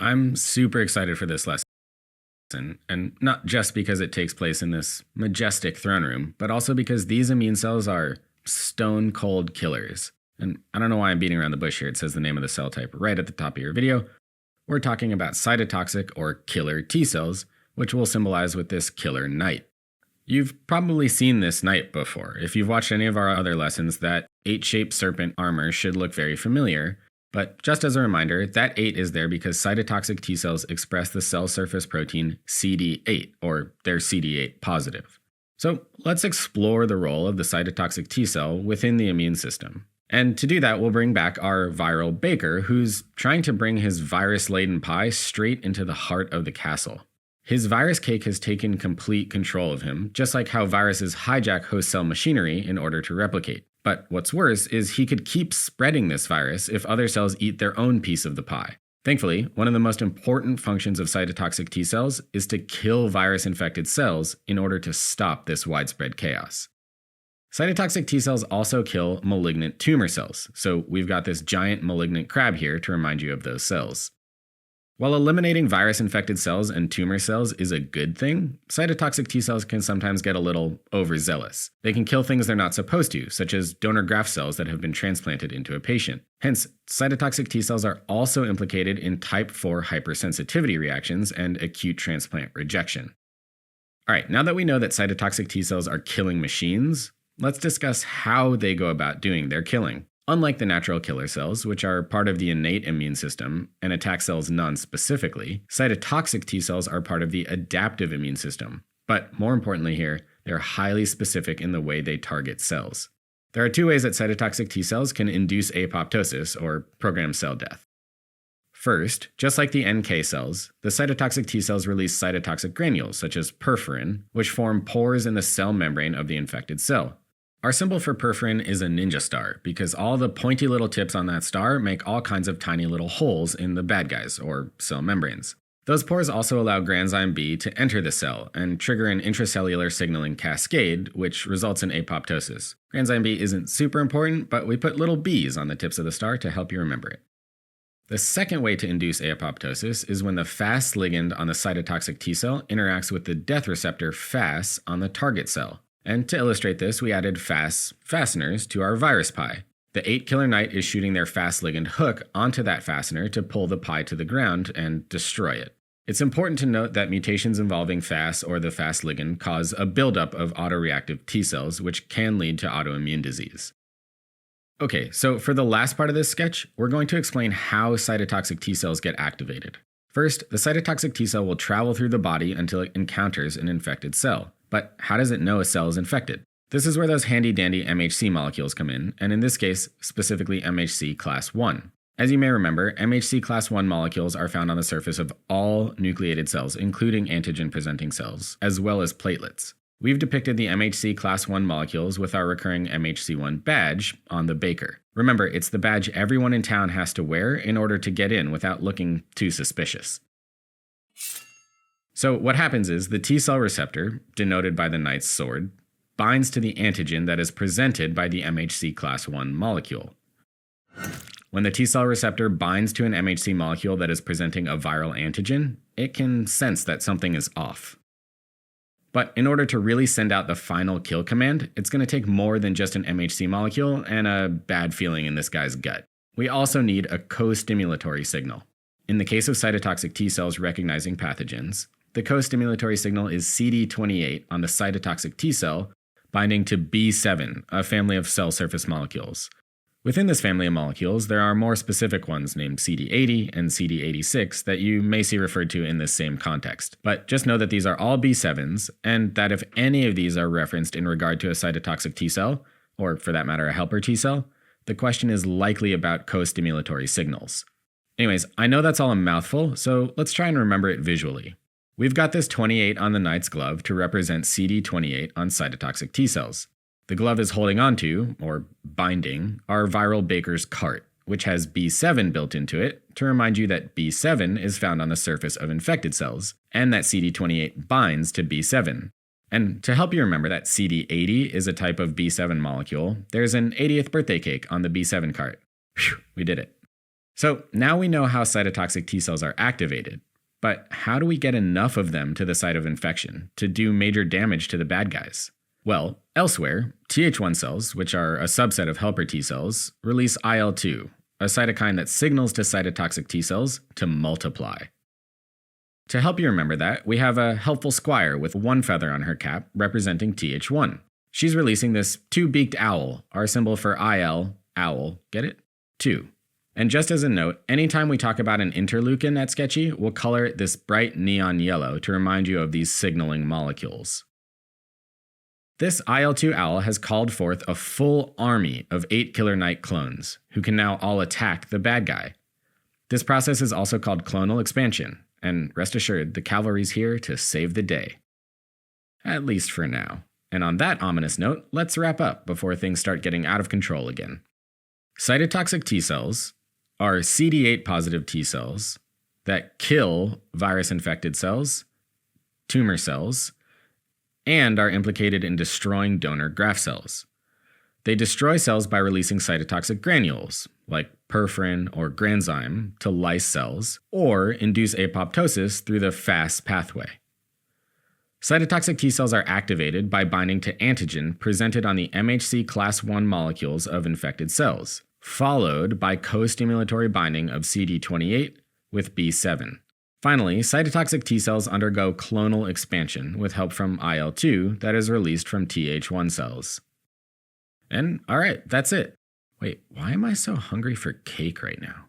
I'm super excited for this lesson, and not just because it takes place in this majestic throne room, but also because these immune cells are stone cold killers. And I don't know why I'm beating around the bush here. It says the name of the cell type right at the top of your video. We're talking about cytotoxic or killer T cells, which we'll symbolize with this killer knight. You've probably seen this knight before. If you've watched any of our other lessons, that 8-shaped serpent armor should look very familiar. But just as a reminder, that 8 is there because cytotoxic T cells express the cell surface protein CD8, or they're CD8 positive. So let's explore the role of the cytotoxic T cell within the immune system. And to do that, we'll bring back our viral baker, who's trying to bring his virus-laden pie straight into the heart of the castle. His virus cake has taken complete control of him, just like how viruses hijack host cell machinery in order to replicate. But what's worse is he could keep spreading this virus if other cells eat their own piece of the pie. Thankfully, one of the most important functions of cytotoxic T cells is to kill virus-infected cells in order to stop this widespread chaos. Cytotoxic T cells also kill malignant tumor cells, so we've got this giant malignant crab here to remind you of those cells. While eliminating virus-infected cells and tumor cells is a good thing, cytotoxic T cells can sometimes get a little overzealous. They can kill things they're not supposed to, such as donor graft cells that have been transplanted into a patient. Hence, cytotoxic T cells are also implicated in type 4 hypersensitivity reactions and acute transplant rejection. Alright, now that we know that cytotoxic T cells are killing machines, let's discuss how they go about doing their killing. Unlike the natural killer cells, which are part of the innate immune system and attack cells non-specifically, cytotoxic T cells are part of the adaptive immune system. But more importantly here, they're highly specific in the way they target cells. There are 2 ways that cytotoxic T cells can induce apoptosis, or programmed cell death. First, just like the NK cells, the cytotoxic T cells release cytotoxic granules, such as perforin, which form pores in the cell membrane of the infected cell. Our symbol for perforin is a ninja star, because all the pointy little tips on that star make all kinds of tiny little holes in the bad guys, or cell membranes. Those pores also allow granzyme B to enter the cell and trigger an intracellular signaling cascade, which results in apoptosis. Granzyme B isn't super important, but we put little B's on the tips of the star to help you remember it. The second way to induce apoptosis is when the Fas ligand on the cytotoxic T cell interacts with the death receptor Fas on the target cell. And to illustrate this, we added Fas fasteners to our virus pie. The 8 killer knight is shooting their Fas ligand hook onto that fastener to pull the pie to the ground and destroy it. It's important to note that mutations involving Fas or the Fas ligand cause a buildup of autoreactive T cells, which can lead to autoimmune disease. Okay, so for the last part of this sketch, we're going to explain how cytotoxic T cells get activated. First, the cytotoxic T cell will travel through the body until it encounters an infected cell. But how does it know a cell is infected? This is where those handy-dandy MHC molecules come in, and in this case, specifically MHC class 1. As you may remember, MHC class 1 molecules are found on the surface of all nucleated cells, including antigen-presenting cells, as well as platelets. We've depicted the MHC class 1 molecules with our recurring MHC1 badge on the baker. Remember, it's the badge everyone in town has to wear in order to get in without looking too suspicious. So what happens is the T cell receptor, denoted by the knight's sword, binds to the antigen that is presented by the MHC class 1 molecule. When the T cell receptor binds to an MHC molecule that is presenting a viral antigen, it can sense that something is off. But in order to really send out the final kill command, it's going to take more than just an MHC molecule and a bad feeling in this guy's gut. We also need a co-stimulatory signal. In the case of cytotoxic T cells recognizing pathogens, the co-stimulatory signal is CD28 on the cytotoxic T cell binding to B7, a family of cell surface molecules. Within this family of molecules, there are more specific ones named CD80 and CD86 that you may see referred to in this same context. But just know that these are all B7s, and that if any of these are referenced in regard to a cytotoxic T cell, or for that matter a helper T cell, the question is likely about co-stimulatory signals. Anyways, I know that's all a mouthful, so let's try and remember it visually. We've got this 28 on the knight's glove to represent CD28 on cytotoxic T cells. The glove is holding onto, or binding, our viral baker's cart, which has B7 built into it to remind you that B7 is found on the surface of infected cells, and that CD28 binds to B7. And to help you remember that CD80 is a type of B7 molecule, there's an 80th birthday cake on the B7 cart. Phew, we did it. So now we know how cytotoxic T cells are activated, but how do we get enough of them to the site of infection to do major damage to the bad guys? Well, elsewhere, Th1 cells, which are a subset of helper T cells, release IL-2, a cytokine that signals to cytotoxic T cells to multiply. To help you remember that, we have a helpful squire with one feather on her cap representing Th1. She's releasing this two-beaked owl, our symbol for IL, owl, get it? 2. And just as a note, anytime we talk about an interleukin at Sketchy, we'll color it this bright neon yellow to remind you of these signaling molecules. This IL-2 owl has called forth a full army of 8 Killer Knight clones, who can now all attack the bad guy. This process is also called clonal expansion, and rest assured, the cavalry's here to save the day. At least for now. And on that ominous note, let's wrap up before things start getting out of control again. Cytotoxic T cells are CD8 positive T cells that kill virus-infected cells, tumor cells, and are implicated in destroying donor graft cells. They destroy cells by releasing cytotoxic granules, like perforin or granzyme, to lyse cells, or induce apoptosis through the FAS pathway. Cytotoxic T cells are activated by binding to antigen presented on the MHC class I molecules of infected cells, followed by co-stimulatory binding of CD28 with B7. Finally, cytotoxic T cells undergo clonal expansion with help from IL-2 that is released from Th1 cells. And alright, that's it. Wait, why am I so hungry for cake right now?